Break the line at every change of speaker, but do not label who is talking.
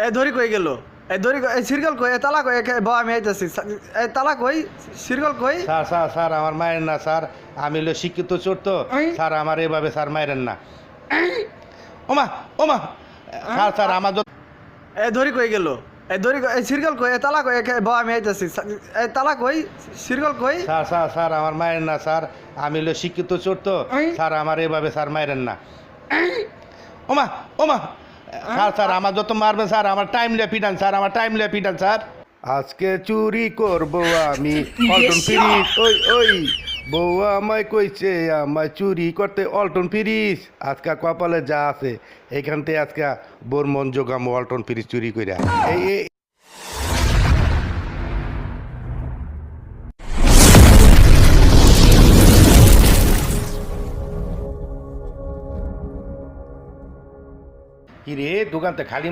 এ ধরি কই গেল? এই সিরকল কই? এ তালা কই? ব আমি আইতাছি। এই তালা কই? সিরকল কই?
স্যার স্যার স্যার আমার মায়ের না স্যার, আমি হলো শিক্ষিত চোর তো স্যার, আমার এভাবে স্যার মায়ের না। ওমা ওমা স্যার স্যার আমার
এ ধরি কই গেল? এই সিরকল কই? এ তালা কই? ব আমি আইতাছি। এই তালা কই? সিরকল কই?
স্যার স্যার স্যার আমার মায়ের না স্যার, আমি হলো শিক্ষিত চোর তো স্যার, আমার এভাবে স্যার মায়ের না। ওমা ওমা স্যার স্যার আমার যত মারবেন স্যার, আমার টাইম লিয়ে পিটান স্যার, আমার টাইম লিয়ে পিটান স্যার। আজকে চুরি করবো আমি অল্টন ফ্রিজ। ওই ওই বউ আমায় কইছে আমায় চুরি করতে অল্টন ফ্রিজ। আজকে কপালে যা আছে এখান থেকে আজকে বোর মন জোগামো অল্টন ফ্রিজ চুরি কইরা। এই এই কি রে দোকানতে খালি